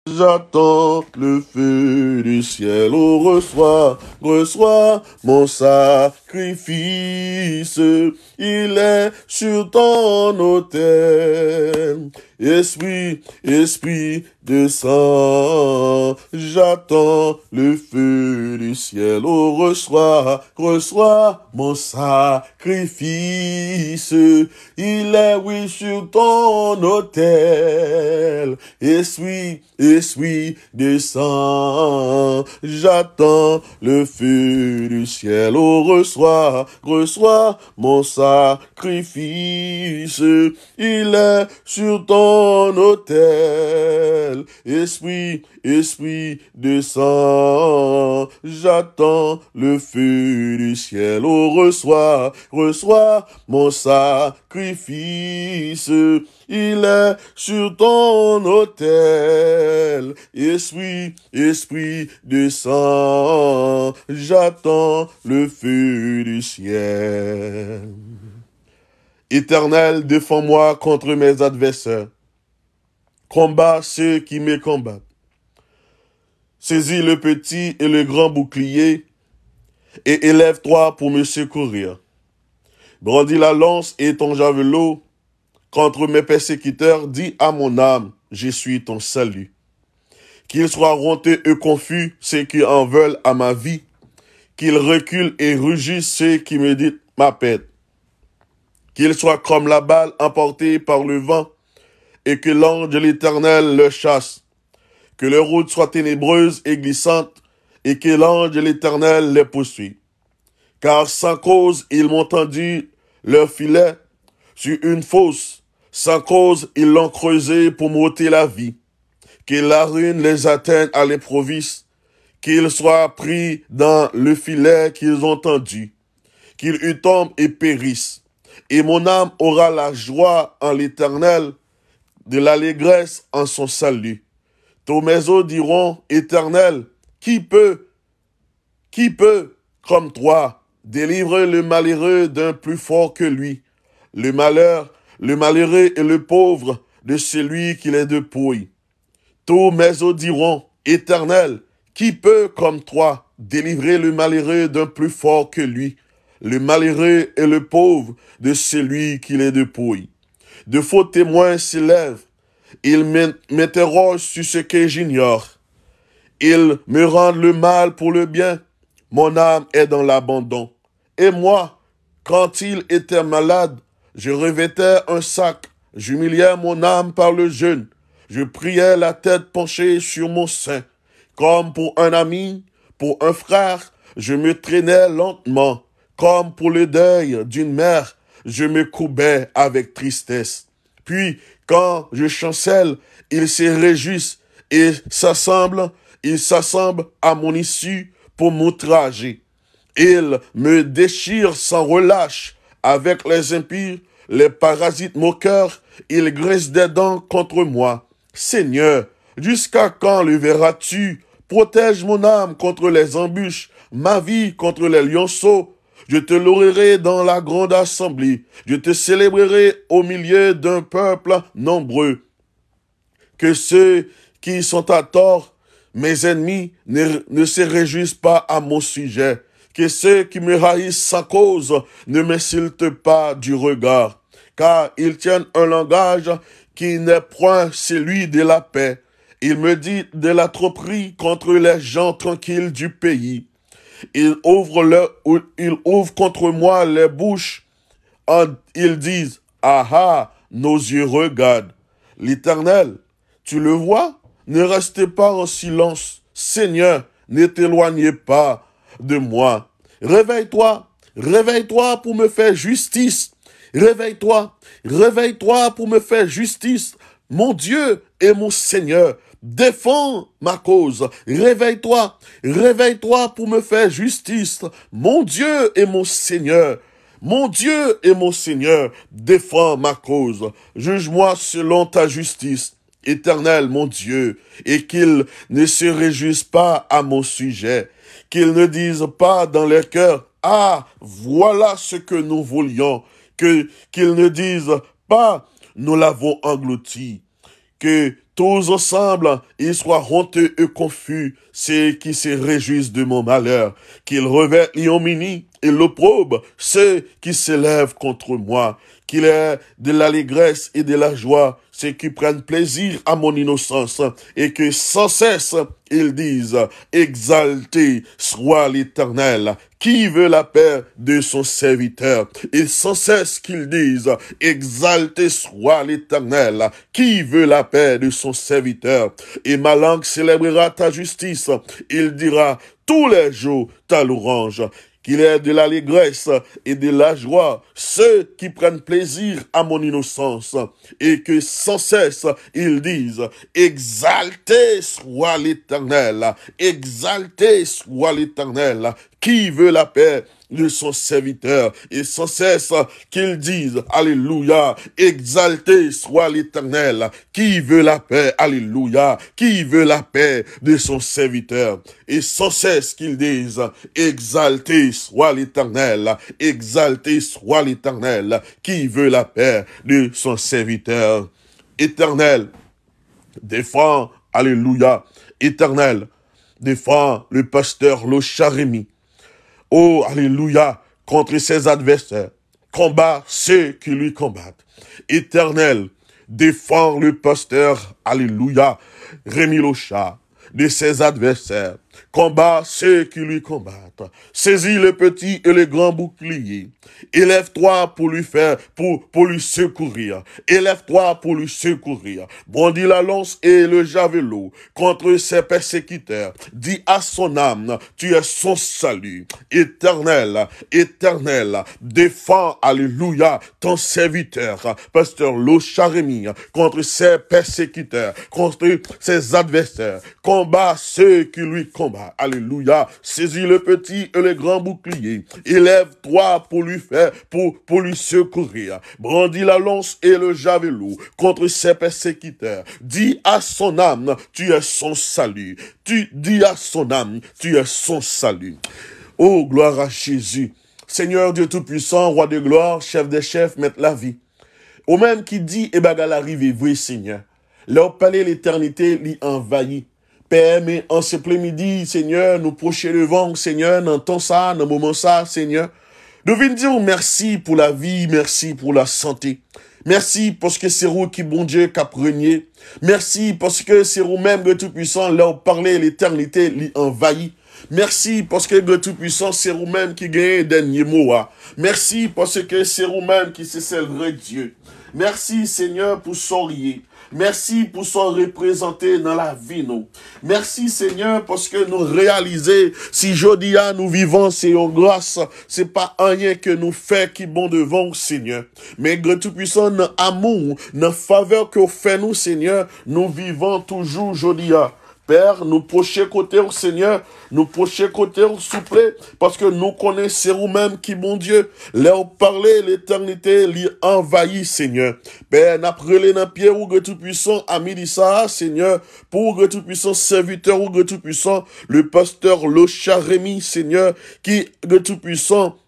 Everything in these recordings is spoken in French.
J'attends le feu du ciel, oh reçois mon sacrifice, il est sur ton autel. Esprit descend, j'attends le feu du ciel, oh reçois mon sacrifice, il est oui sur ton autel. Esprit descend, j'attends le feu du ciel, oh reçois mon sacrifice, il est sur ton autel. Esprit descend, j'attends le feu du ciel, oh reçois mon sacrifice, il est sur ton autel. Esprit descend, j'attends le feu du ciel. Éternel, défends-moi contre mes adversaires. Combat ceux qui me combattent. Saisis le petit et le grand bouclier et élève-toi pour me secourir. Brandis la lance et ton javelot contre mes persécuteurs, dis à mon âme, je suis ton salut. Qu'ils soient honteux et confus ceux qui en veulent à ma vie, qu'ils reculent et rugissent ceux qui me disent ma pète. Qu'ils soient comme la balle emportée par le vent, et que l'ange de l'Éternel le chasse. Que leur route soit ténébreuse et glissante, et que l'ange de l'Éternel les poursuit. Car sans cause ils m'ont tendu leur filet sur une fosse, sans cause ils l'ont creusé pour m'ôter la vie. Que la ruine les atteigne à l'improviste, qu'ils soient pris dans le filet qu'ils ont tendu, qu'ils y tombent et périssent. Et mon âme aura la joie en l'Éternel, de l'allégresse en son salut. Tous mes os diront, Éternel, qui peut, comme toi, délivrer le malheureux d'un plus fort que lui, le malheureux et le pauvre de celui qui les dépouille. Tous mes os diront, Éternel, qui peut, comme toi, délivrer le malheureux d'un plus fort que lui, le malheureux et le pauvre de celui qui les dépouille. De faux témoins s'élèvent. Ils m'interrogent sur ce que j'ignore. Ils me rendent le mal pour le bien. Mon âme est dans l'abandon. Et moi, quand il était malade, je revêtais un sac. J'humiliais mon âme par le jeûne. Je priais la tête penchée sur mon sein. Comme pour un ami, pour un frère, je me traînais lentement. Comme pour le deuil d'une mère, je me courbais avec tristesse. Puis, quand je chancelle, ils se réjouissent et s'assemblent à mon issue pour m'outrager. Ils me déchirent sans relâche avec les impies, les parasites moqueurs, ils grincent des dents contre moi. Seigneur, jusqu'à quand le verras-tu? Protège mon âme contre les embûches, ma vie contre les lionceaux. Je te louerai dans la grande assemblée. Je te célébrerai au milieu d'un peuple nombreux. Que ceux qui sont à tort, mes ennemis, ne se réjouissent pas à mon sujet. Que ceux qui me haïssent sans cause ne m'insultent pas du regard. Car ils tiennent un langage qui n'est point celui de la paix. Ils me disent de la tromperie contre les gens tranquilles du pays. Ils ouvrent contre moi les bouches. Ils disent, ah ah, nos yeux regardent. L'Éternel, tu le vois? Ne restez pas en silence. Seigneur, ne t'éloignez pas de moi. Réveille-toi pour me faire justice. Réveille-toi pour me faire justice. Mon Dieu et mon Seigneur, défends ma cause. Réveille-toi pour me faire justice. Mon Dieu et mon Seigneur, défends ma cause. Juge-moi selon ta justice. Éternel, mon Dieu, et qu'ils ne se réjouissent pas à mon sujet, qu'ils ne disent pas dans leur cœur, ah, voilà ce que nous voulions, qu'ils ne disent pas, nous l'avons englouti, que tous ensemble, ils soient honteux et confus, ceux qui se réjouissent de mon malheur, qu'ils revêtent l'ignominie et l'opprobre, ceux qui s'élèvent contre moi, qu'il ait de l'allégresse et de la joie, ceux qui prennent plaisir à mon innocence, et que sans cesse ils disent, exalté soit l'Éternel, qui veut la paix de son serviteur. Et sans cesse qu'ils disent, exalté soit l'Éternel, qui veut la paix de son serviteur. Et ma langue célébrera ta justice, il dira tous les jours ta louange. Qu'il ait de l'allégresse et de la joie, ceux qui prennent plaisir à mon innocence, et que sans cesse ils disent, exalté soit l'Éternel, exalté soit l'Éternel, qui veut la paix de son serviteur, et sans cesse qu'ils disent, alléluia, exalté soit l'Éternel, qui veut la paix, alléluia, qui veut la paix de son serviteur, et sans cesse qu'ils disent, exalté soit l'Éternel, exalté soit l'Éternel, qui veut la paix de son serviteur. Éternel, défends, alléluia, Éternel, défends le pasteur Locharémie. Oh, alléluia, contre ses adversaires, combat ceux qui lui combattent. Éternel, défends le pasteur, alléluia, Rémi Locha, de ses adversaires, combat ceux qui lui combattent. Saisis le petit et le grand bouclier. Élève-toi pour lui faire, pour lui secourir. Élève-toi pour lui secourir. Brandis la lance et le javelot contre ses persécuteurs. Dis à son âme, tu es son salut. Éternel, éternel, défends, alléluia, ton serviteur, pasteur Locharémie, contre ses persécuteurs, contre ses adversaires. Combat ceux qui lui combattent. Alléluia. Saisis le petit et le grand bouclier. Élève-toi pour lui faire, pour lui secourir. Brandis la lance et le javelot contre ses persécuteurs. Dis à son âme, tu es son salut. Tu dis à son âme, tu es son salut. Oh, gloire à Jésus. Seigneur Dieu Tout-Puissant, Roi de gloire, chef des chefs, maître la vie. Au même qui dit, et bagal arrive, vrai Seigneur. Leur palais l'éternité l'y envahit. Père, mais en ce midi, Seigneur, nous procher devant, Seigneur, dans ton ça, dans moment ça, Seigneur. Nous venons dire merci pour la vie, merci pour la santé. Merci parce que c'est vous qui, bon Dieu, qui a régné. Merci parce que c'est vous même, le Tout-Puissant, leur parler l'éternité, l'y envahit. Merci parce que le Tout-Puissant, c'est vous-même qui gagne le dernier mot. Merci parce que c'est vous-même qui c'est le vrai Dieu. Merci Seigneur pour sourire. Merci pour son représenter dans la vie, nous. Merci, Seigneur, parce que nous réalisons, si jeudi nous vivons, c'est une grâce, c'est pas rien que nous fait qui bon devant, Seigneur. Mais, Dieu Tout-Puissant, dans amour, dans faveur que vous faites nous, Seigneur, nous vivons toujours jeudi. Père, nous procher côté au Seigneur, nous procher côté au souple, parce que nous connaissons nous-mêmes qui, mon Dieu, leur parler l'éternité, l'y envahit, Seigneur. Père, n'après les pied ou Dieu Tout-Puissant, à midi ça, Seigneur, pour Dieu Tout-Puissant, serviteur ou Dieu Tout-Puissant, le pasteur Locharémie, Seigneur, qui, Dieu Tout-Puissant,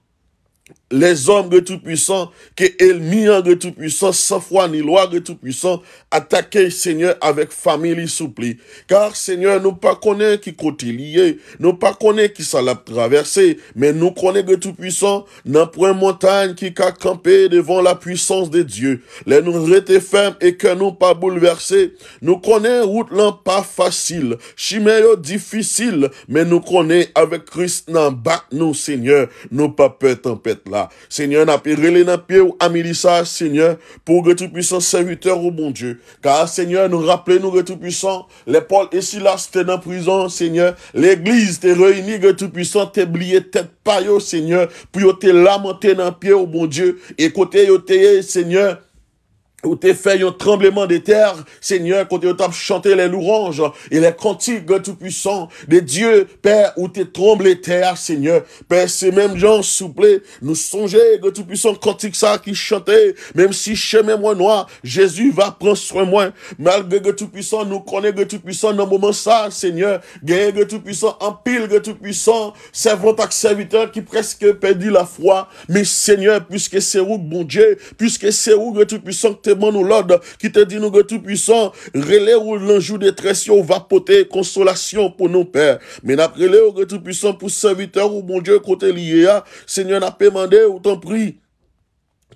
les hommes de Tout-Puissant, que ennemis de Tout-Puissant, sans foi ni loi de Tout-Puissant, attaquer Seigneur avec famille souple. Car Seigneur, nous pas connaît qui côté lié, nous pas connaît qui ça l'a traversé, mais nous connaît de Tout-Puissant, dans point montagne qui a campé devant la puissance de Dieu. Les nous rester fermes et que nous pas bouleversés. Nous connaît route là pas facile, chimère difficile, mais nous connaît avec Christ dans bas nous Seigneur, nous pas peur tempête là. Seigneur, n'a pas relé dans pied ou amilissa, Seigneur, pour que Tout-Puissant serviteur au bon Dieu. Car, Seigneur, nous rappelons que Tout-Puissant, les Paul et Silas étaient dans prison, Seigneur. L'église t'est réunie, que Tout-Puissant t'est blié tête paille, Seigneur, pour te lamenter dans pied au bon Dieu. Et côté, Seigneur, où t'es fait un tremblement de terre, Seigneur, quand t'as chanté les louanges et les cantiques de Tout-Puissant, de Dieu, Père, où t'es tremblé terre, Seigneur. Père, ces mêmes gens, souple, nous songer de Tout-Puissant cantique ça qui chantait, même si chemin moi noir, Jésus va prendre soin moi. Malgré que Tout-Puissant, nous connaît que Tout-Puissant dans le moment ça, Seigneur. Gagne que Tout-Puissant, en pile que Tout-Puissant, servant à serviteur qui presque perdu la foi. Mais Seigneur, puisque c'est où, bon Dieu, puisque c'est où que Tout-Puissant te ban nous l'ordre, qui te dit nous que tout puissant, relais ou l'enjou de trésor va porter consolation pour nos pères. Mais n'a relais ou que tout puissant pour serviteur ou bon Dieu côté lié, Seigneur n'a pas demandé ou t'en prie.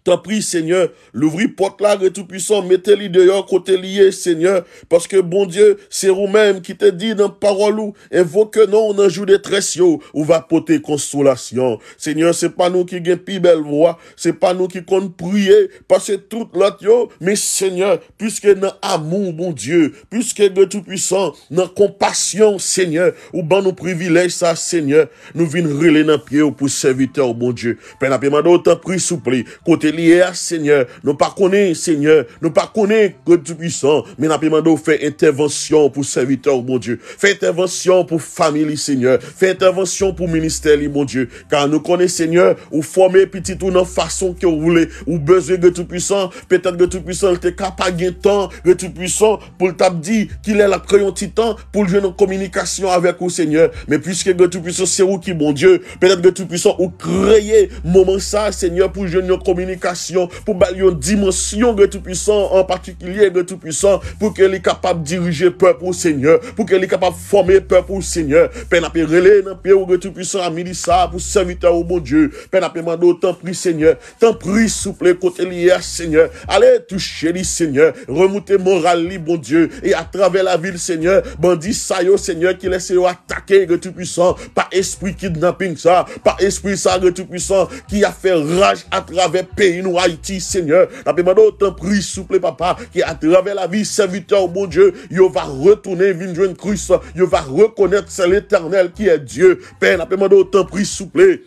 T'en prie, Seigneur, l'ouvrir porte là, tout puissant, mettez-les dehors, côté lié, Seigneur, parce que bon Dieu, c'est vous-même qui te dit dans parole ou, invoque non, on en joue des trésors, ou va porter consolation. Seigneur, c'est pas nous qui gagnons plus belle voix, c'est pas nous qui compte prier, parce que tout l'autre, yo, mais Seigneur, puisque dans amour, bon Dieu, puisque de tout puissant, dans compassion, Seigneur, ou ban nous privilèges, ça, Seigneur, nous venons relais dans pied pour serviteur, bon Dieu. Père, n'a autant pris souple, côté lié à Seigneur, nous pas connaître Seigneur, nous pas connaître que tout puissant, mais nous demandons faire intervention pour serviteur, mon Dieu, faire intervention pour famille, Seigneur, faire intervention pour ministère, mon Dieu, car nous connaissons Seigneur, ou former petit ou dans façon que vous voulez, ou besoin de tout puissant, peut-être que tout puissant était capable de temps, que tout puissant pour t'a dit qu'il est la crayon titan pour jouer en communication avec vous Seigneur, mais puisque que tout puissant c'est vous qui bon Dieu, peut-être que tout puissant ou créer moment ça Seigneur pour jouer en communication pour balayer une dimension de tout-puissant, en particulier de tout-puissant, pour qu'elle est capable de diriger peuple au Seigneur, pour qu'elle est capable de former peuple au Seigneur. Père n'a pas relé dans le pays de tout-puissant à midi ça, pour serviteur au bon Dieu. Père n'a pas demandé, tant prie Seigneur, tant prie souple côté lié à Seigneur. Allez toucher les Seigneur, remontez moral li bon Dieu, et à travers la ville Seigneur, bandit ça yo Seigneur, qui laisse attaquer de tout-puissant, par esprit kidnapping ça, par esprit ça de tout-puissant, qui a fait rage à travers pays nous Haïti Seigneur, n'a pas demandé autant prie souple papa, qui à travers la vie serviteur bon Dieu, il va retourner vin joindre Christ, il va reconnaître c'est l'Éternel qui est Dieu. Père n'a pas demandé autant prie souple.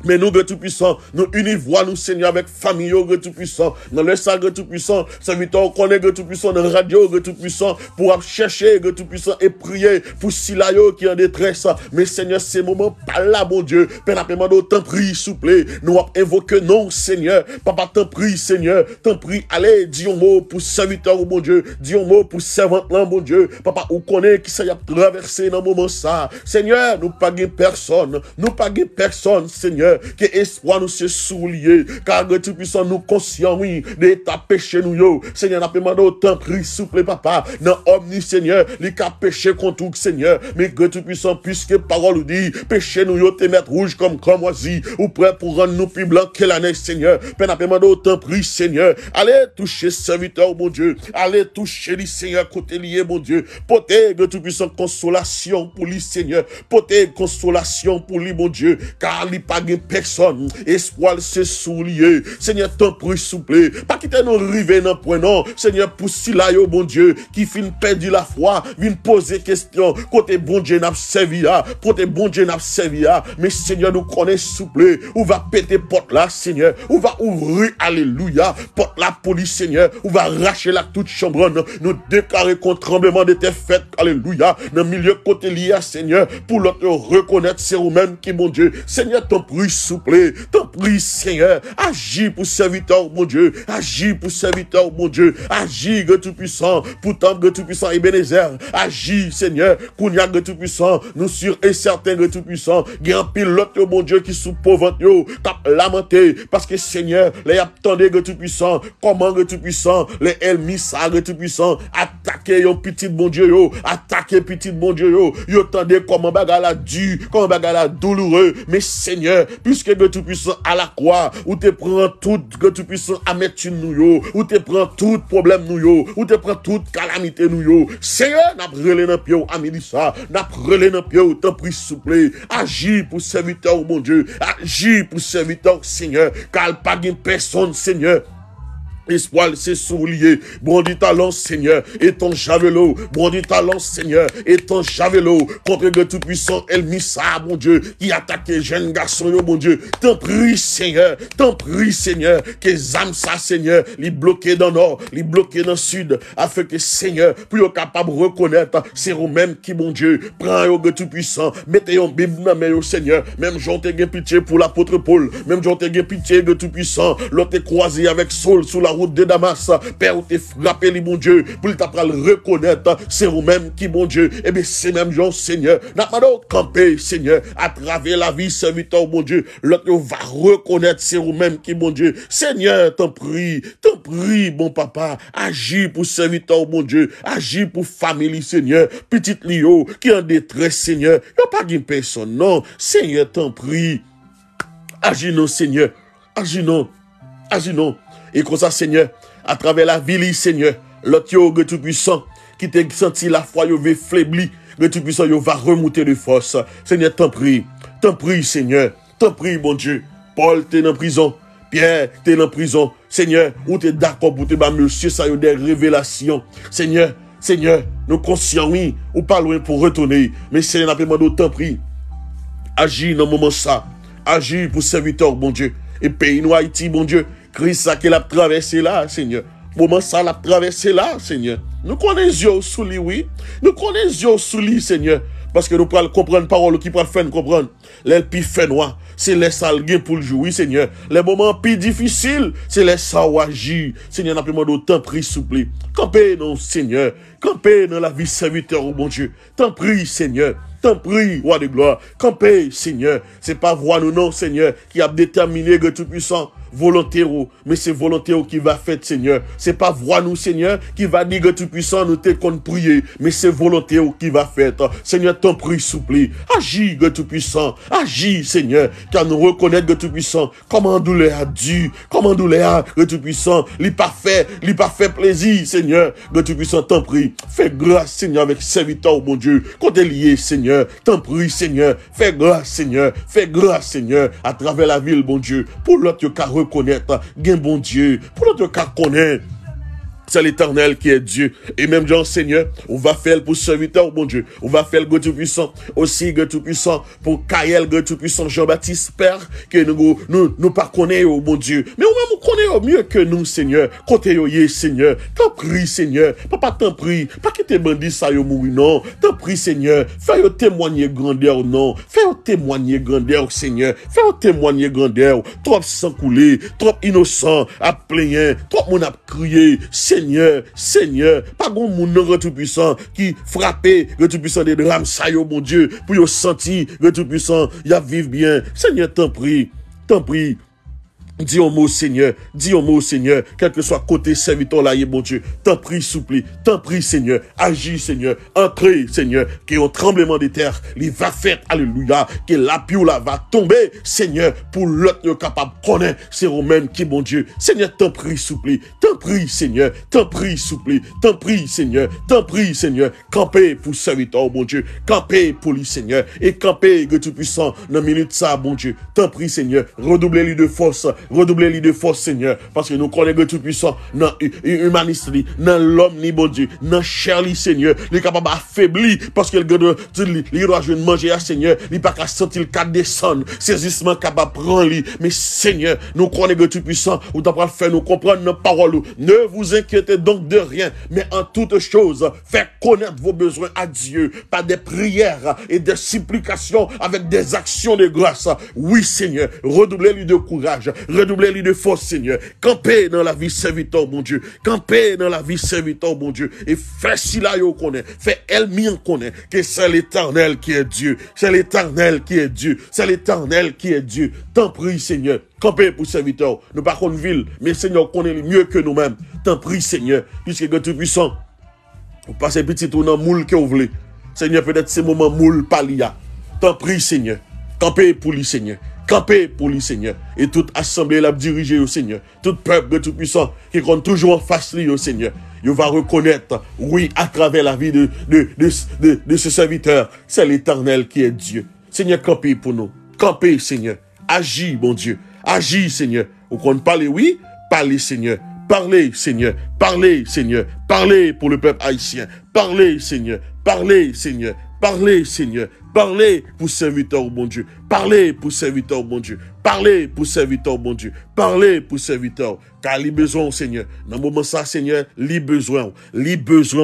Mais nous, Dieu Tout-Puissant, nous unissons nous, Seigneur, avec famille, Dieu Tout-Puissant, dans le salle, Dieu Tout-Puissant, serviteur, connaît, Dieu Tout-Puissant, dans la radio, Dieu Tout-Puissant, pour chercher, Dieu Tout-Puissant, et prier pour Silayo qui est en détresse. Mais Seigneur, ces moments, pas là, bon Dieu, Père, n'a pas demandé autant prie, s'il vous plaît, nous invoquer non, Seigneur, papa, t'en prie, Seigneur, t'en prie, allez, dis un mot pour serviteur, bon Dieu, dis un mot pour servante, là, bon Dieu, papa, ou connaît qui ça y a traversé dans le moment ça. Seigneur, nous pas personne, Seigneur, que espoir nous se soulier, car Dieu Tout-Puissant nous conscient, oui, d'état péché nous, yo. Seigneur, n'a pas demandé autant prie, souple, papa, dans omni, Seigneur, les cas péché contre tout, Seigneur, mais Dieu Tout-Puissant, puisque parole nous dit, péché nous, yo, te mettre rouge comme cramoisi, ou prêt pour rendre nous plus blanc que la neige, Seigneur, Père, n'a pas demandé autant prie, Seigneur, allez toucher serviteur, mon Dieu, allez toucher les Seigneur, côté lié, mon Dieu, portez, Dieu Tout-Puissant, consolation pour lui, Seigneur, portez consolation pour lui, mon Dieu, car il pas personne, espoir se soulier, Seigneur, t'en prie, souple, pas quitter nous river dans point non, Seigneur, pour si là, yo, bon Dieu, qui fin perdu la foi, vient poser question, côté bon Dieu n'a servi, côté bon Dieu n'a servi, mais Seigneur, nous connaît souple, ou va péter porte là, Seigneur, ou va ouvrir, alléluia, porte la police, Seigneur, ou va arracher la toute chambre, nous déclarer contre tremblement de tes fêtes, alléluia, dans le milieu côté lié, Seigneur, pour l'autre reconnaître, c'est vous-même qui, mon Dieu, Seigneur, t'en prie, souple, t'en prie, Seigneur, agis pour serviteur, mon Dieu, agis pour serviteur, mon Dieu, agis, Dieu Tout-Puissant, pour tant Dieu Tout-Puissant, Ebenezer, agis, Seigneur, Kounia, Dieu Tout-Puissant, nous sur et certains, Dieu Tout-Puissant, grand pilote, mon Dieu, qui sous pauvre, cap lamenté, parce que Seigneur, les attendez, Dieu Tout-Puissant, comment, Dieu Tout-Puissant, les elmissa, Dieu Tout-Puissant, attaquer, yon petit, bon Dieu, yo, attaquer, petit, bon Dieu, yo, tendez, comment bagala dur, comment bagala douloureux, mais Seigneur, puisque Dieu Tout-Puissant à la croix, où te prend tout, Dieu Tout-Puissant à mettre nous yo, où te prend tout problème nous yo, où te prend toute calamité nous yo. Seigneur, n'a brûlé dans pied à midi ça, n'a brûlé dans pied, t'en prie souple, agis pour serviteur, mon Dieu, agis pour serviteur, Seigneur, car pas de personne, Seigneur. Espoir, c'est soulier, brandit talent, Seigneur, et ton javelot, brandit talent, Seigneur, et ton javelot, contre le tout-puissant, Elmissa, mon Dieu, qui attaque les jeunes garçons, mon Dieu, t'en prie, Seigneur, que zam ça, Seigneur, les bloquer dans le nord, les bloquer dans le sud, afin que, Seigneur, pour être capable de reconnaître, c'est vous-même qui, mon Dieu, prend le tout-puissant, mettez en Bible dans la main, Seigneur, même j'en t'ai pitié pour l'apôtre Paul, même j'en t'ai pitié de tout-puissant, l'autre croisé avec Saul sous la route de Damas, Père, où t'es frappé, li, bon Dieu, pour le t'apprendre à reconnaître, c'est vous-même qui, bon Dieu, et bien, c'est même Jean, Seigneur, n'a pas d'autre camper, Seigneur, à travers la vie, serviteur, bon Dieu, l'autre va reconnaître, c'est vous-même qui, bon Dieu, Seigneur, t'en prie, bon papa, agis pour serviteur, bon Dieu, agis pour famille, Seigneur, petite Lio, qui est en détresse, Seigneur, il n'y a pas de personne, non, Seigneur, t'en prie, agis non, Seigneur, agis non, et comme ça, Seigneur, à travers la ville, Seigneur, l'autre yo, tout puissant, qui t'a senti la foi, yo va faibli, le tout puissant, yo va remonter de force, Seigneur, t'en prie, Seigneur, t'en prie, bon Dieu, Paul, t'es en prison, Pierre, t'es en prison, Seigneur, ou t'es d'accord pour te battre, monsieur, ça y a des révélations, Seigneur, nous conscients, oui, ou pas loin pour retourner, mais Seigneur, n'a pas demandé autant pris. Agis dans le moment ça, agis pour serviteur, bon Dieu, et pays nous Haïti, bon Dieu, Christ, ça qu'il a traversé là, Seigneur, moment ça l'a traversé là, Seigneur, nous connaissons sous lui, oui, nous connaissons sous lui, Seigneur, parce que nous pouvons comprendre parole qui peut faire comprendre, les plus fait noir, c'est les salgues pour le jouer, Seigneur. Les moments plus difficiles, c'est les sao agir. Seigneur, n'a pas demandé autant pris souple. Campez, non, Seigneur. Campez dans la vie serviteur, oh bon Dieu. T'en prie, Seigneur. T'en prie, roi de gloire. Campez, Seigneur. C'est pas voix nous, non, Seigneur, qui a déterminé que tout puissant. Volonté, mais c'est volonté qui va faire, Seigneur. C'est pas voix nous, Seigneur, qui va dire que tout puissant nous t'es qu'on prier, mais c'est volonté qui va faire. Seigneur, t'en prie, souple. Agis, que tout puissant. Agis, Seigneur, car nous reconnaître que tout puissant. Comment douleur a dû, comment douleur a, que tout puissant. Li pas fait plaisir, Seigneur. Que tout puissant, t'en prie. Fais grâce, Seigneur, avec serviteur, mon Dieu. Quand t'es lié, Seigneur. T'en prie, Seigneur. Fais grâce, Seigneur. Fais grâce, Seigneur, à travers la ville, mon Dieu. Pour l'autre cas reconnaître, gain bon Dieu, pour notre cas connaître, c'est l'Éternel qui est Dieu. Et même Jean Seigneur, on va faire pour serviteur, bon Dieu. On va faire le Tout-Puissant, aussi le Tout-Puissant, pour Kael, le Tout-Puissant, Jean-Baptiste, Père, que nous pas connaissons, bon Dieu. Mais on connaît mieux que nous, Seigneur. Côté yo, Seigneur. T'en prie, Seigneur. Papa, t'en prie. Pas que tes bandits, ça yo mourir, non. T'en prie, Seigneur. Fais-yo témoigner grandeur, non. Fais-yo témoigner grandeur, Seigneur. Fais-yo témoigner grandeur. Trop sang coulé, trop innocent, à plaigner, trop mon a crié. Seigneur, pas grand monde non tout-puissant qui frappé le tout-puissant des drames, ça yo, mon Dieu, pour yo sentir le tout-puissant, y a vivre bien. Seigneur, t'en prie. Dis un mot, Seigneur, quel que soit côté serviteur là, bon Dieu, t'en prie, souple, t'en prie, Seigneur, agis, Seigneur, entrez, Seigneur, qu'il y ait un tremblement de terre, il va faire, alléluia, que la pio là va tomber, Seigneur, pour l'autre capable de connaître, c'est vous-même qui, bon Dieu, Seigneur, t'en prie, souple, t'en prie, Seigneur, t'en prie, souple, t'en prie, Seigneur, campez pour serviteur, bon Dieu, campez pour lui, Seigneur, et campez, que tout puissant, dans minute ça, bon Dieu, t'en prie, Seigneur, redoublez-lui de force, Seigneur, parce que nous connaissons que tout puissant, dans l'humaniste, dans l'homme, ni bon Dieu, dans chair, Seigneur, il est capable d'affaiblir, parce que il doit jouer manger à Seigneur, il n'est pas qu'à sentir le cas descendre, saisissement capable de prendre, mais Seigneur, nous connaissons que tout puissant, ou t'as faire nous comprendre nos paroles, ne vous inquiétez donc de rien, mais en toute chose, faites connaître vos besoins à Dieu, par des prières et des supplications, avec des actions de grâce. Oui, Seigneur, redoublez-lui de courage, redoublez-lui de force, Seigneur. Campez dans la vie serviteur, mon Dieu. Campez dans la vie serviteur, mon Dieu. Et fais si là, yo connaît. Fais elle-même connaît que c'est l'Éternel qui est Dieu. C'est l'Éternel qui est Dieu. C'est l'Éternel qui est Dieu. T'en prie, Seigneur. Campez pour serviteur. Nous pas contre ville, mais Seigneur connaît mieux que nous-mêmes. T'en prie, Seigneur. Puisque Dieu tout-puissant, vous passez petit tour dans moule que vous voulez. Seigneur, peut-être ces moments moule palia. T'en prie, Seigneur. Campez pour lui, Seigneur. Campez pour lui, Seigneur. Et toute assemblée l'a dirigé au Seigneur. Tout peuple de tout-puissant qui compte toujours en face lui au Seigneur. Il va reconnaître, oui, à travers la vie de ce serviteur, c'est l'Éternel qui est Dieu. Seigneur, campez pour nous. Campez, Seigneur. Agis, bon Dieu. Agis, Seigneur. Vous comptez parler, oui? Parlez, Seigneur. Parlez, Seigneur. Parlez, Seigneur. Parlez pour le peuple haïtien. Parlez, Seigneur. Parlez, Seigneur. Parlez, Seigneur. Parlez pour serviteur, bon Dieu. Parlez pour serviteur, bon Dieu. Parlez pour serviteur, bon Dieu. Parlez pour serviteur. Car les besoins, Seigneur. Dans le moment ça, Seigneur, les besoins,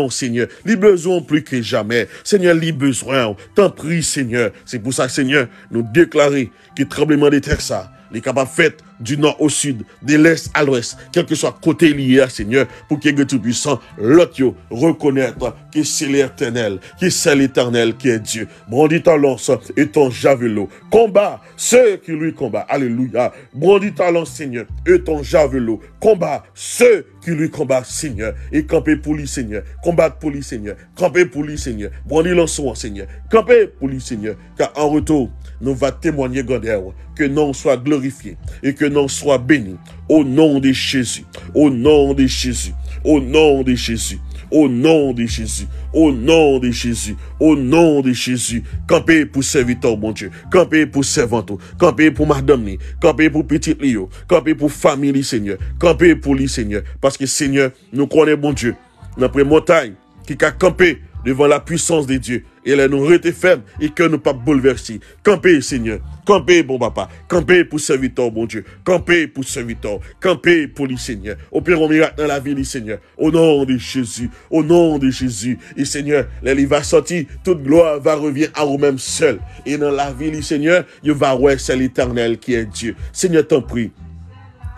Seigneur. Les besoins plus que jamais. Seigneur, les besoins. T'en prie, Seigneur. C'est pour ça, Seigneur, nous déclarer que tremblement de terre ça, les capables fait du nord au sud, de l'est à l'ouest, quel que soit côté lié, Seigneur, pour que Dieu Tout-Puissant, l'autre, reconnaître que c'est l'Éternel, que c'est l'Éternel qui est Dieu. Brandis ta lance et ton javelot. Combat ceux qui lui combattent. Alléluia. Brandis ta lance, Seigneur, et ton javelot. Combat ceux qui lui combattent, Seigneur. Et camper pour lui, Seigneur. Combattre pour lui, Seigneur. Camper pour lui, Seigneur. Brandis l'ançon, Seigneur. Camper pour lui, Seigneur. Car en retour, nous va témoigner, grandeur, que non soit glorifié et que non soit béni. Au nom de Jésus. Au nom de Jésus. Au nom de Jésus. Au nom de Jésus. Au nom de Jésus. Au nom de Jésus. Campez pour serviteur, mon Dieu. Campez pour servanto. Campez pour madame. Campez pour petit Lio. Campez pour famille, Seigneur. Campez pour lui, Seigneur. Parce que, Seigneur, nous connaissons, mon Dieu, notre montagne qui a campé devant la puissance de Dieu. Et là, nous restons fermes et que nous pas bouleverser. Campez, Seigneur. Campez, bon papa. Campez pour serviteur, bon Dieu. Campez pour serviteur. Campez pour lui, Seigneur. Opérons miracle dans la vie, Seigneur. Au nom de Jésus. Au nom de Jésus. Et Seigneur, là, il va sortir. Toute gloire va revenir à vous-même seul. Et dans la vie, Seigneur, il va ouais, c'est l'Éternel qui est Dieu. Seigneur, t'en prie.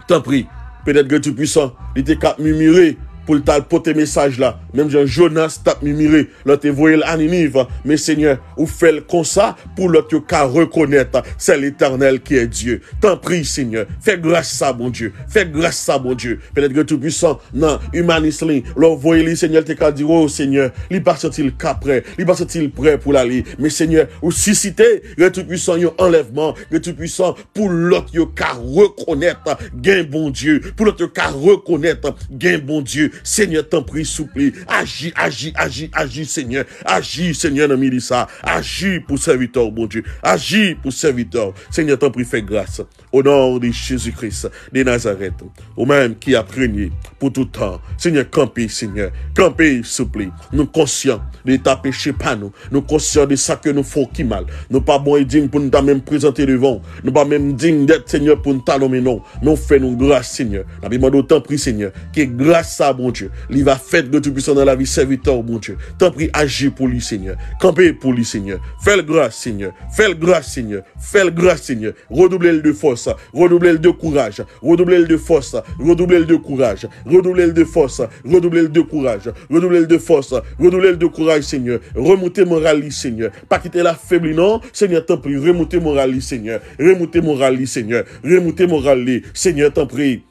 T'en prie. Peut-être que tu puissant, il était capable de murmurer pour le porter message là. Même Jean Jonas t'a murmuré, l'autre voyé à Ninive. Mais Seigneur, ou fait comme ça pour l'autre qu'à reconnaître, c'est l'Éternel qui est Dieu. T'en prie, Seigneur. Fais grâce ça, mon Dieu. Fais grâce ça, mon Dieu. Peut-être que tout puissant, non, humaniste, l'envoyer, Seigneur, t'es qu'à dire, oh Seigneur, il pas senti-il qu'après, il pas senti-il prêt pour l'aller. Mais Seigneur, ou susciter, le tout puissant, yon enlèvement, le tout puissant, pour l'autre, yon qu'à reconnaître, gain bon Dieu. Pour l'autre, qu'à reconnaître, gain bon Dieu. Seigneur, t'en prie, souple. Agis, agis, agis, agis, Seigneur. Agis, Seigneur, dans le ça. Agis pour serviteur, bon Dieu. Agis pour serviteur. Seigneur, t'en prie, fais grâce. Au nom de Jésus-Christ de Nazareth. Au même qui a régné pour tout temps. Seigneur, campez, Seigneur. Campez, souple. Nous conscients de ta péché pas nous. Nous conscients de ça que nous faisons qui mal. Nous pas bon et dignes pour nous même présenter devant. Nous pas même dignes d'être, Seigneur, pour nous talonner, non. Nous faisons grâce, Seigneur. Nous demandons autant prie, Seigneur. Que grâce à bon Dieu. Il va faire de tout puissant dans la vie serviteur, bon Dieu. T'en prie, agis pour lui, Seigneur. Campez pour lui, Seigneur. Fais le grâce, Seigneur. Fais le grâce, Seigneur. Fais le grâce, Seigneur. Redoublez-le de force. Redoublez-le de courage. Redoublez-le de force. Redoublez-le de courage. Redoublez-le de force. Redoublez-le de courage. Redoublez-le de force. Redoublez-le de courage, Seigneur. Remontez moral, Seigneur. Pas quitter la faible, non. Seigneur, t'en prie. Remontez moral, Seigneur. Remontez moral, Seigneur. Remontez moral, Seigneur, t'en prie.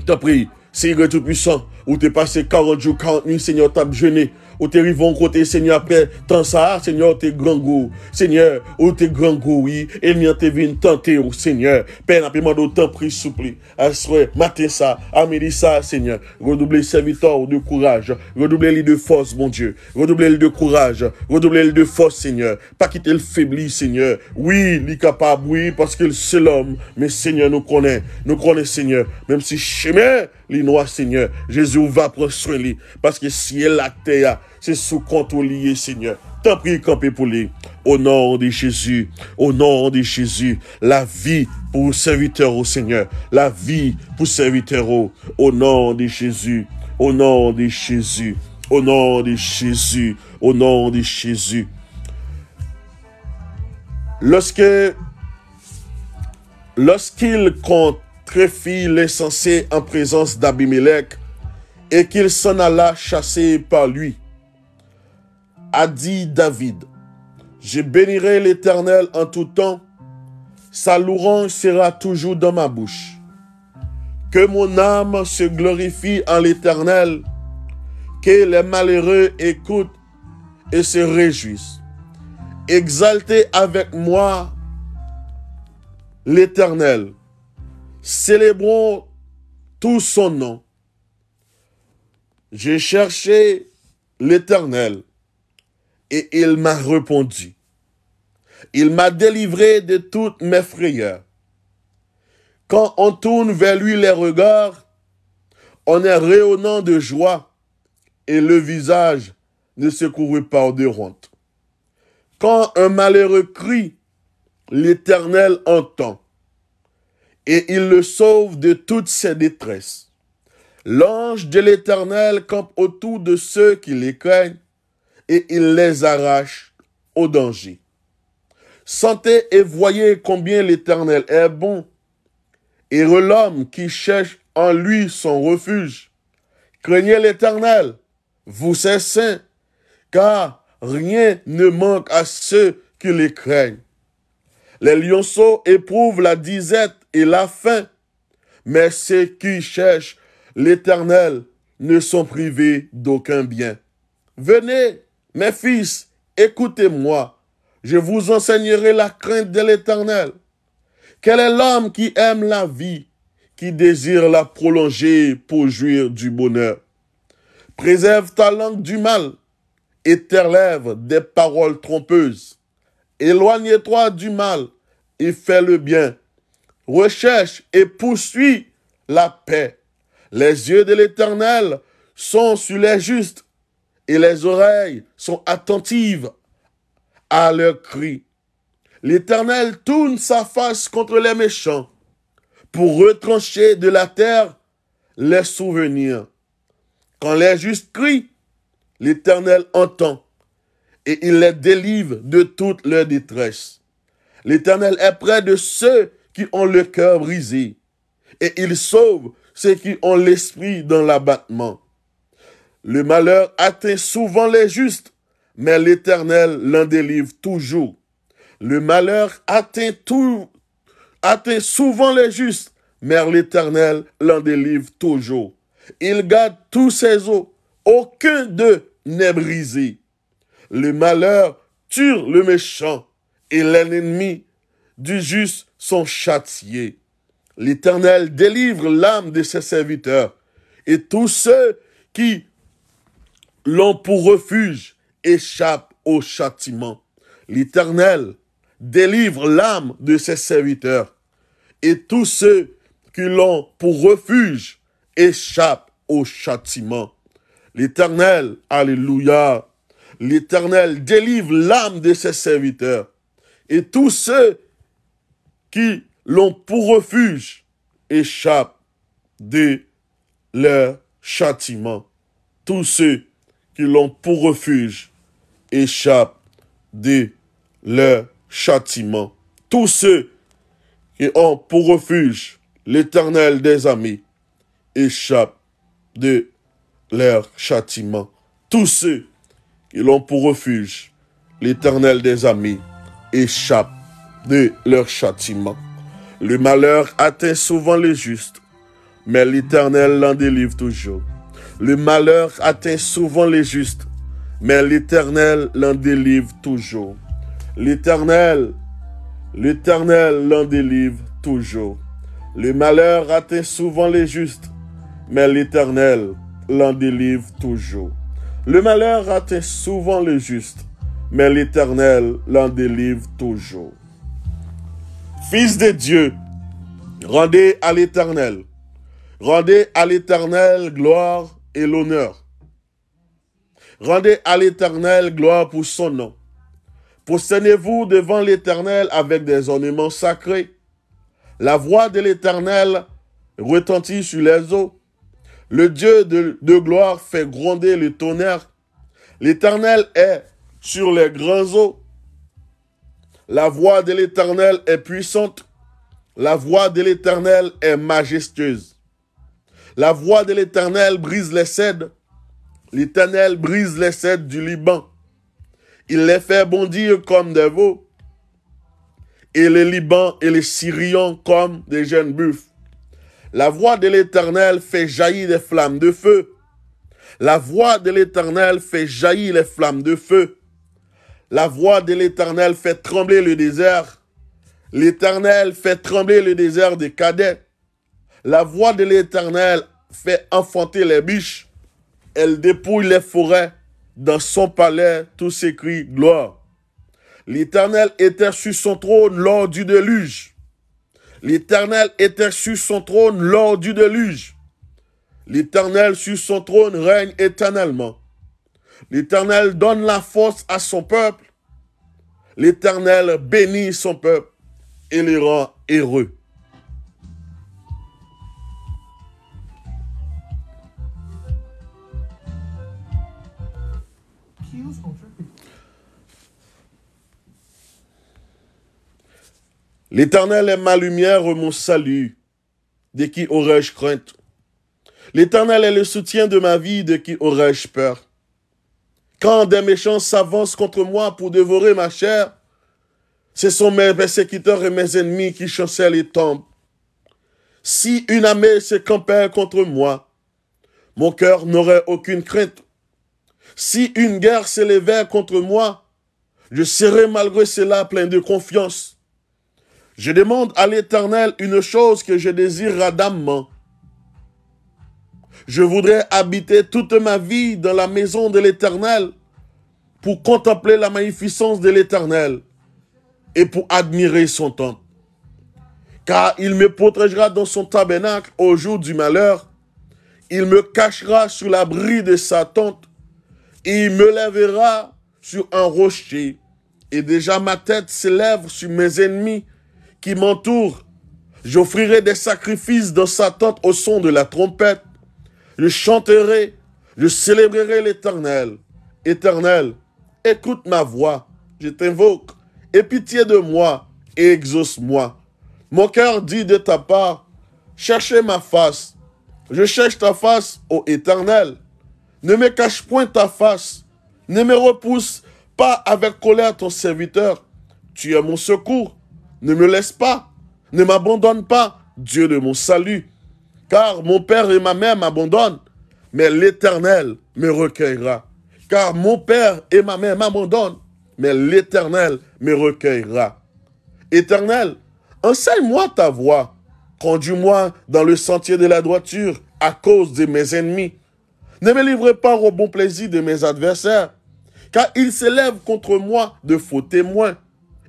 T'en prie. Seigneur tout-puissant, où t'es passé 40 jours, 40 nuits, Seigneur, t'as jeûné. Où t'es arrivé en côté, Seigneur, après, tant ça, Seigneur, t'es grand goût. Seigneur, où t'es grand goût, oui. Et n'y t'es venu tenter, oh Seigneur. Père, n'a pas demandé autant pris, souple. À ce matin ça, à midi ça, Seigneur. Redoublez serviteur de courage. Redoublez-le de force, mon Dieu. Redoublez-le de courage. Redoublez-le de force, Seigneur. Pas quitter le faibli, Seigneur. Oui, il est capable, oui, parce que c'est l'homme. Mais Seigneur, nous connaît, Seigneur. Même si chemin, les noirs, Seigneur, Jésus va prendre soin de lui. Parce que si elle la terre, c'est sous contrôle lié, Seigneur. T'en prie, camper pour lui. Au nom de Jésus, au nom de Jésus, la vie pour serviteur au Seigneur. La vie pour serviteur au nom de Jésus, au nom de Jésus, au nom de Jésus, au nom de Jésus. Lorsqu'il contrefit l'insensé en présence d'Abimelech et qu'il s'en alla chasser par lui, a dit David, je bénirai l'Éternel en tout temps, sa louange sera toujours dans ma bouche. Que mon âme se glorifie en l'Éternel, que les malheureux écoutent et se réjouissent. Exaltez avec moi l'Éternel, célébrons tout son nom. J'ai cherché l'Éternel, et il m'a répondu. Il m'a délivré de toutes mes frayeurs. Quand on tourne vers lui les regards, on est rayonnant de joie et le visage ne se couvre pas de honte. Quand un malheureux crie, l'Éternel entend et il le sauve de toutes ses détresses. L'ange de l'Éternel campe autour de ceux qui les craignent et il les arrache au danger. Sentez et voyez combien l'Éternel est bon, Heureux l'homme qui cherche en lui son refuge. Craignez l'Éternel, vous ses saints, car rien ne manque à ceux qui les craignent. Les lionceaux éprouvent la disette et la faim, mais ceux qui cherchent l'Éternel ne sont privés d'aucun bien. Venez, mes fils, écoutez-moi, je vous enseignerai la crainte de l'Éternel. Quel est l'homme qui aime la vie, qui désire la prolonger pour jouir du bonheur? Préserve ta langue du mal et tes lèvres des paroles trompeuses. Éloigne-toi du mal et fais le bien. Recherche et poursuis la paix. Les yeux de l'Éternel sont sur les justes et les oreilles sont attentives à leurs cris. L'Éternel tourne sa face contre les méchants pour retrancher de la terre les souvenirs. Quand les justes crient, l'Éternel entend et il les délivre de toute leur détresse. L'Éternel est près de ceux qui ont le cœur brisé et il sauve ceux qui ont l'esprit dans l'abattement. Le malheur atteint souvent les justes, mais l'Éternel l'en délivre toujours. Le malheur atteint souvent les justes, mais l'Éternel l'en délivre toujours. Il garde tous ses os, aucun d'eux n'est brisé. Le malheur tue le méchant, et les ennemis du juste sont châtiés. L'Éternel délivre l'âme de ses serviteurs, et tous ceux qui l'ont pour refuge échappent au châtiment. L'Éternel délivre l'âme de ses serviteurs, et tous ceux qui l'ont pour refuge échappent au châtiment. L'Éternel, alléluia, l'Éternel délivre l'âme de ses serviteurs, et tous ceux qui l'ont pour refuge échappent de leur châtiment. Tous ceux qui l'ont pour refuge échappent de leur châtiment. Tous ceux qui ont pour refuge l'Éternel des armées échappent de leur châtiment. Tous ceux qui l'ont pour refuge l'Éternel des armées échappent de leur châtiment. Le malheur atteint souvent les justes, mais l'Éternel l'en délivre toujours. Le malheur atteint souvent les justes, mais l'Éternel l'en délivre toujours. L'Éternel l'en délivre toujours. Le malheur atteint souvent les justes, mais l'Éternel l'en délivre toujours. Le malheur atteint souvent les justes, mais l'Éternel l'en délivre toujours. Fils de Dieu, rendez à l'Éternel. Rendez à l'Éternel gloire et l'honneur. Rendez à l'Éternel gloire pour son nom. Prosternez-vous devant l'Éternel avec des ornements sacrés. La voix de l'Éternel retentit sur les eaux. Le Dieu de gloire fait gronder le tonnerre. L'Éternel est sur les grands eaux. La voix de l'Éternel est puissante. La voix de l'Éternel est majestueuse. La voix de l'Éternel brise les cèdres. L'Éternel brise les cèdres du Liban. Il les fait bondir comme des veaux. Et le Liban et les Syriens comme des jeunes buffles. La voix de l'Éternel fait jaillir des flammes de feu. La voix de l'Éternel fait jaillir les flammes de feu. La voix de l'Éternel fait trembler le désert. L'Éternel fait trembler le désert des Cadets. La voix de l'Éternel fait enfanter les biches. Elle dépouille les forêts. Dans son palais, tout s'écrie gloire. L'Éternel était sur son trône lors du déluge. L'Éternel était sur son trône lors du déluge. L'Éternel sur son trône règne éternellement. L'Éternel donne la force à son peuple. L'Éternel bénit son peuple et les rend heureux. L'Éternel est ma lumière, mon salut. de qui aurais-je crainte? L'Éternel est le soutien de ma vie, de qui aurais-je peur? Quand des méchants s'avancent contre moi pour dévorer ma chair, ce sont mes persécuteurs et mes ennemis qui chancellent et tombent. Si une armée se campait contre moi, mon cœur n'aurait aucune crainte. Si une guerre s'élevait contre moi, je serais malgré cela plein de confiance. Je demande à l'Éternel une chose que je désire ardemment. Je voudrais habiter toute ma vie dans la maison de l'Éternel pour contempler la magnificence de l'Éternel et pour admirer son temple. Car il me protégera dans son tabernacle au jour du malheur. Il me cachera sous l'abri de sa tente et il me lèvera sur un rocher. Et déjà ma tête s'élève sur mes ennemis qui m'entourent. J'offrirai des sacrifices dans sa tente au son de la trompette. Je chanterai, je célébrerai l'Éternel. Éternel, écoute ma voix, je t'invoque. Aie pitié de moi et exauce-moi. Mon cœur dit de ta part, cherchez ma face. Je cherche ta face, ô Éternel. Ne me cache point ta face. Ne me repousse pas avec colère ton serviteur. Tu es mon secours. Ne me laisse pas. Ne m'abandonne pas, Dieu de mon salut. Car mon père et ma mère m'abandonnent, mais l'Éternel me recueillera. Car mon père et ma mère m'abandonnent, mais l'Éternel me recueillera. Éternel, enseigne-moi ta voie. Conduis-moi dans le sentier de la droiture à cause de mes ennemis. Ne me livre pas au bon plaisir de mes adversaires, car ils s'élèvent contre moi de faux témoins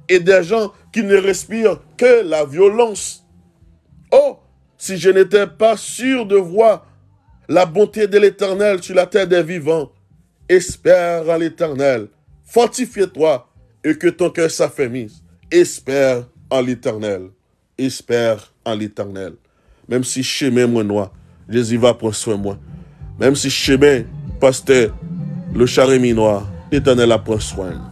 et des gens qui ne respirent que la violence. Oh, si je n'étais pas sûr de voir la bonté de l'Éternel sur la terre des vivants, espère en l'Éternel, fortifie-toi et que ton cœur s'affermisse. Espère en l'Éternel, espère en l'Éternel. Même si chemin moi noir, Jésus va prendre soin de moi. Même si chemin, pasteur, le charemi noir, l'Éternel a pris soin.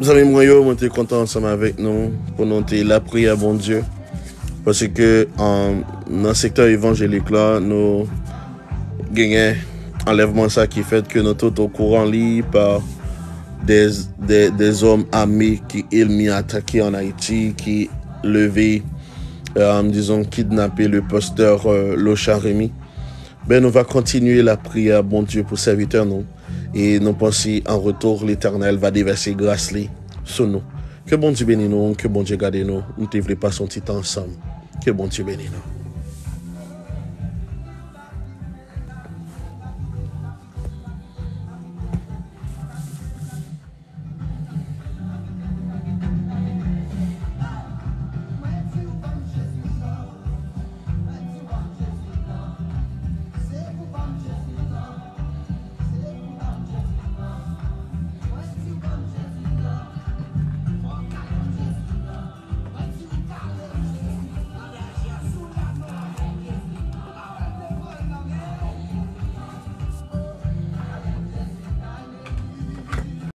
Vous avez moi, je suis content ensemble avec nous pour noter la prière, bon Dieu. Parce que dans le secteur évangélique, là, nous gagnons enlèvement ça qui fait que nous sommes au courant lié par des hommes armés qui ont attaqué en Haïti, qui levé, disons, kidnappé le pasteur Locharémy. Ben, nous va continuer la prière, bon Dieu, pour serviteur nous. Et nous pensons en retour, l'Éternel va déverser grâce sur nous. Que bon Dieu bénisse nous, que bon Dieu garde nous. Nous ne devons pas son petit ensemble. Que bon Dieu bénisse nous.